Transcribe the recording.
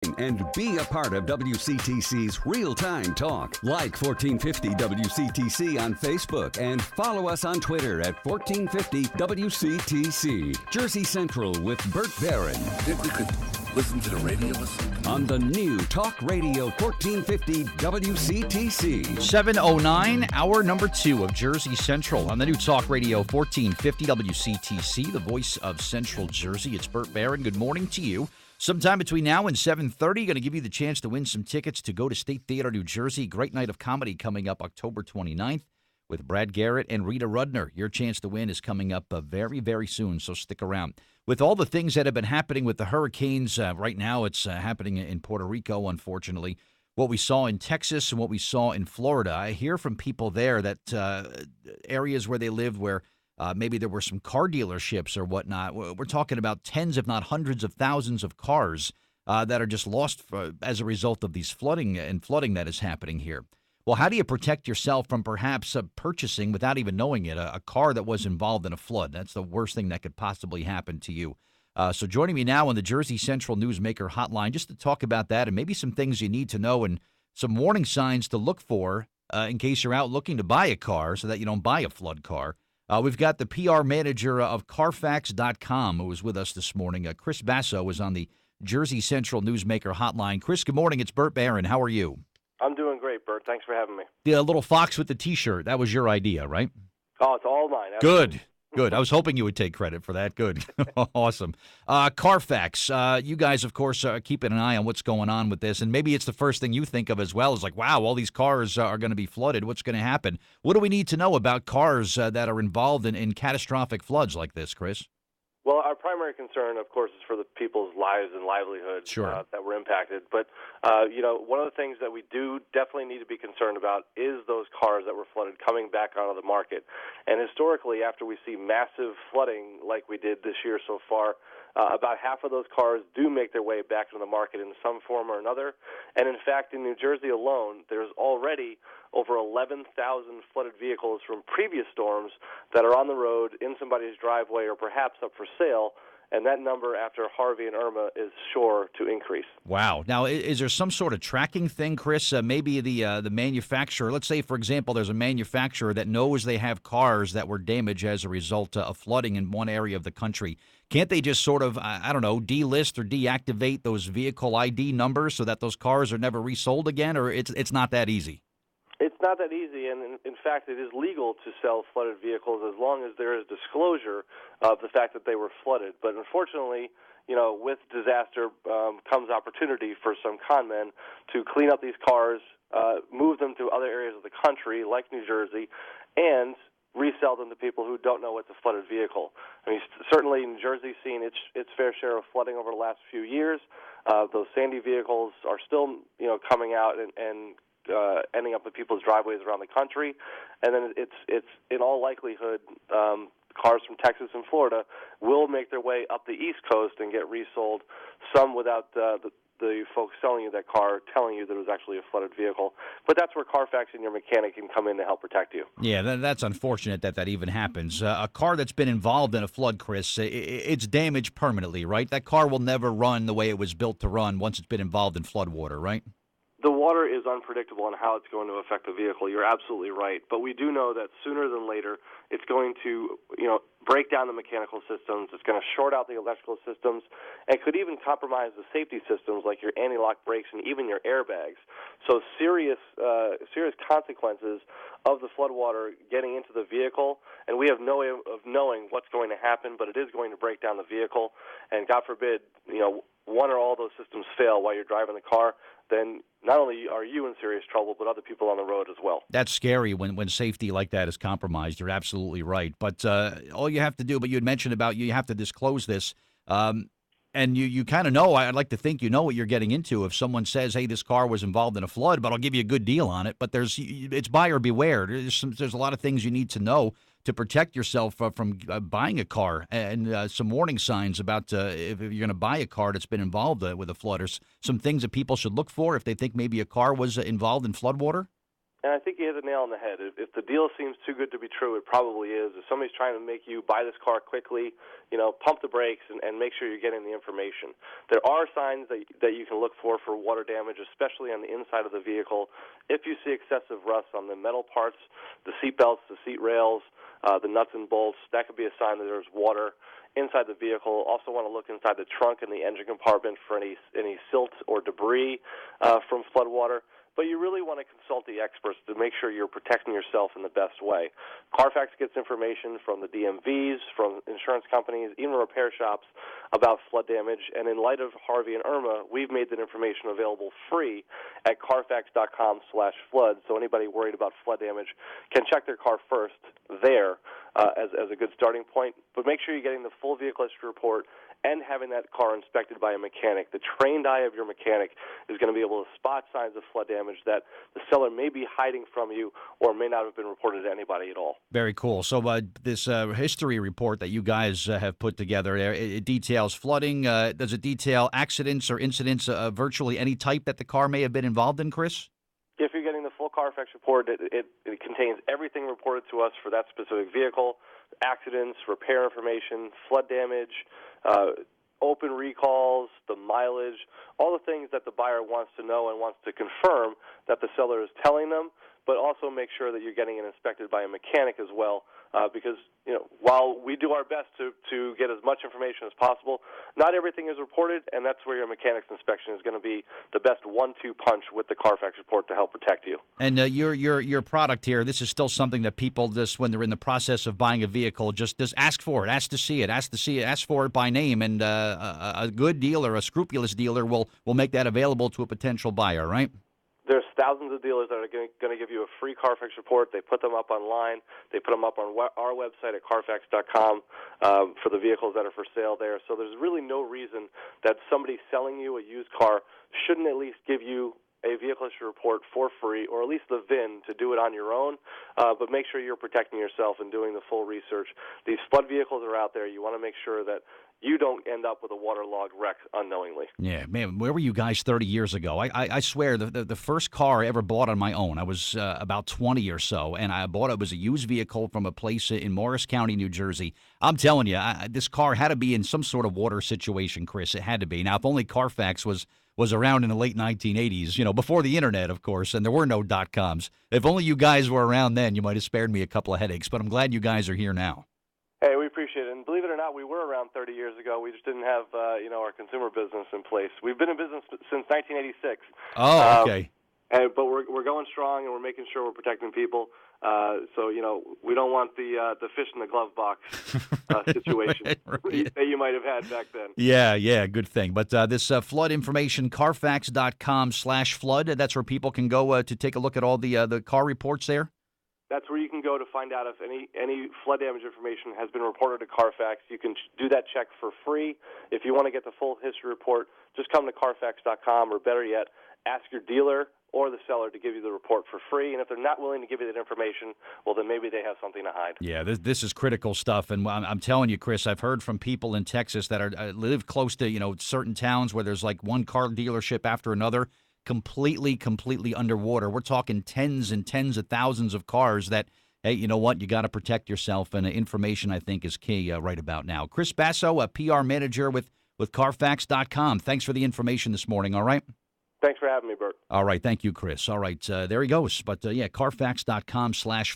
And be a part of WCTC's real-time talk. Like 1450 WCTC on Facebook and follow us on Twitter at 1450 WCTC. Jersey Central with Burt Barron. Think we could listen to the radio or something? On the new Talk Radio 1450 WCTC. 7:09, hour number 2 of Jersey Central on the new Talk Radio 1450 WCTC, the voice of Central Jersey. It's Burt Barron. Good morning to you. Sometime between now and 7:30, going to give you the chance to win some tickets to go to State Theater, New Jersey. Great night of comedy coming up October 29th with Brad Garrett and Rita Rudner. Your chance to win is coming up very, very soon, so stick around. With all the things that have been happening with the hurricanes, right now it's happening in Puerto Rico, unfortunately. What we saw in Texas and what we saw in Florida, I hear from people there that areas where they live where maybe there were some car dealerships or whatnot. We're talking about tens, if not hundreds of thousands of cars that are just lost as a result of these flooding that is happening here. Well, how do you protect yourself from perhaps purchasing, without even knowing it, a car that was involved in a flood? That's the worst thing that could possibly happen to you. So joining me now on the Jersey Central Newsmaker Hotline just to talk about that and maybe some things you need to know and some warning signs to look for in case you're out looking to buy a car so that you don't buy a flood car. We've got the PR manager of Carfax.com who was with us this morning. Chris Basso is on the Jersey Central Newsmaker Hotline. Chris, good morning. It's Burt Barron. How are you? I'm doing great, Burt. Thanks for having me. The little fox with the T-shirt, that was your idea, right? Oh, it's all mine. Good. Good. I was hoping you would take credit for that. Good. Awesome. Carfax, you guys, of course, are keeping an eye on what's going on with this. And maybe it's the first thing you think of as well is like, wow, all these cars are going to be flooded. What's going to happen? What do we need to know about cars that are involved in catastrophic floods like this, Chris? Well, our primary concern, of course, is for the people's lives and livelihoods that were impacted. But, one of the things that we do definitely need to be concerned about is those cars that were flooded coming back onto the market. And historically, after we see massive flooding like we did this year so far, about half of those cars do make their way back into the market in some form or another. And, in fact, in New Jersey alone, there's already over 11,000 flooded vehicles from previous storms that are on the road in somebody's driveway or perhaps up for sale, and that number after Harvey and Irma is sure to increase. Wow. Now, is there some sort of tracking thing, Chris? Maybe the manufacturer, let's say, for example, there's a manufacturer that knows they have cars that were damaged as a result of flooding in one area of the country. Can't they just sort of, delist or deactivate those vehicle ID numbers so that those cars are never resold again, or it's not that easy? It's not that easy, and in fact, it is legal to sell flooded vehicles as long as there is disclosure of the fact that they were flooded. But unfortunately, with disaster comes opportunity for some con men to clean up these cars, move them to other areas of the country, like New Jersey, and resell them to people who don't know it's a flooded vehicle. I mean, certainly New Jersey's seen its fair share of flooding over the last few years. Those Sandy vehicles are still, coming out and ending up in people's driveways around the country, and then it's in all likelihood cars from Texas and Florida will make their way up the East Coast and get resold, some without the folks selling you that car telling you that it was actually a flooded vehicle. But that's where Carfax and your mechanic can come in to help protect you. Yeah, that's unfortunate that even happens. A car that's been involved in a flood, Chris, it's damaged permanently, right? That car will never run the way it was built to run once it's been involved in flood water, right? The water is unpredictable in how it's going to affect the vehicle. You're absolutely right. But we do know that sooner than later, it's going to, break down the mechanical systems. It's going to short out the electrical systems and could even compromise the safety systems like your anti-lock brakes and even your airbags. So serious consequences of the floodwater getting into the vehicle, and we have no way of knowing what's going to happen, but it is going to break down the vehicle. And God forbid, one or all those systems fail while you're driving the car, then not only are you in serious trouble, but other people on the road as well. That's scary when safety like that is compromised. You're absolutely right. But all you have to do, but you had mentioned about you have to disclose this, and you kind of know, I'd like to think you know what you're getting into. If someone says, hey, this car was involved in a flood, but I'll give you a good deal on it. But it's buyer beware. There's a lot of things you need to know to protect yourself from buying a car, and some warning signs about if you're going to buy a car that's been involved with a flood, or some things that people should look for if they think maybe a car was involved in floodwater? And I think you hit the nail on the head. If the deal seems too good to be true, it probably is. If somebody's trying to make you buy this car quickly, pump the brakes and make sure you're getting the information. There are signs that you can look for water damage, especially on the inside of the vehicle. If you see excessive rust on the metal parts, the seat belts, the seat rails, the nuts and bolts, that could be a sign that there's water inside the vehicle. Also want to look inside the trunk and the engine compartment for any silt or debris from flood water. But you really want to consult the experts to make sure you're protecting yourself in the best way. Carfax gets information from the DMVs, from insurance companies, even repair shops about flood damage. And in light of Harvey and Irma, we've made that information available free at carfax.com/flood. So anybody worried about flood damage can check their car first there as a good starting point. But make sure you're getting the full vehicle history report and having that car inspected by a mechanic. The trained eye of your mechanic is going to be able to spot signs of flood damage that the seller may be hiding from you or may not have been reported to anybody at all. Very cool. So this history report that you guys have put together, it details flooding. Does it detail accidents or incidents of virtually any type that the car may have been involved in, Chris? If you're getting the full Carfax report, it contains everything reported to us for that specific vehicle, accidents, repair information, flood damage, open recalls, the mileage, all the things that the buyer wants to know and wants to confirm that the seller is telling them, but also make sure that you're getting it inspected by a mechanic as well, because while we do our best to get as much information as possible, not everything is reported, and that's where your mechanic's inspection is going to be the best 1-2 punch with the Carfax report to help protect you. And your product here, this is still something that people just when they're in the process of buying a vehicle, just ask for it, ask to see it, ask for it by name, and a good dealer, a scrupulous dealer will make that available to a potential buyer, right? There's thousands of dealers that are going to give you a free Carfax report. They put them up online. They put them up on our website at carfax.com for the vehicles that are for sale there. So there's really no reason that somebody selling you a used car shouldn't at least give you a vehicle history report for free, or at least the VIN to do it on your own, but make sure you're protecting yourself and doing the full research. These flood vehicles are out there. You want to make sure that you don't end up with a waterlogged wreck unknowingly. Yeah, man, where were you guys 30 years ago? I swear, the first car I ever bought on my own, I was about 20 or so, and I bought it was a used vehicle from a place in Morris County, New Jersey. I'm telling you, this car had to be in some sort of water situation, Chris. It had to be. Now, if only Carfax was around in the late 1980s, before the internet, of course, and there were no .coms. If only you guys were around then, you might have spared me a couple of headaches, but I'm glad you guys are here now. Hey, we appreciate it. And believe it or not, we were around 30 years ago. We just didn't have, our consumer business in place. We've been in business since 1986. Oh, okay. But we're going strong, and we're making sure we're protecting people. So we don't want the fish in the glove box situation right. that you might have had back then. Yeah, good thing. But this flood information, carfax.com/flood, that's where people can go to take a look at all the car reports there? That's where you can go to find out if any flood damage information has been reported to Carfax. You can do that check for free. If you want to get the full history report, just come to carfax.com, or better yet, ask your dealer or the seller to give you the report for free. And if they're not willing to give you that information, well, then maybe they have something to hide. Yeah, this is critical stuff. And I'm telling you, Chris, I've heard from people in Texas that live close to, certain towns where there's like one car dealership after another, completely underwater. We're talking tens and tens of thousands of cars that, hey, you know what? You got to protect yourself, and information, I think, is key right about now. Chris Basso, a PR manager with Carfax.com. Thanks for the information this morning, all right? Thanks for having me, Bert. All right, thank you, Chris. All right, there he goes. But, Carfax.com/flood.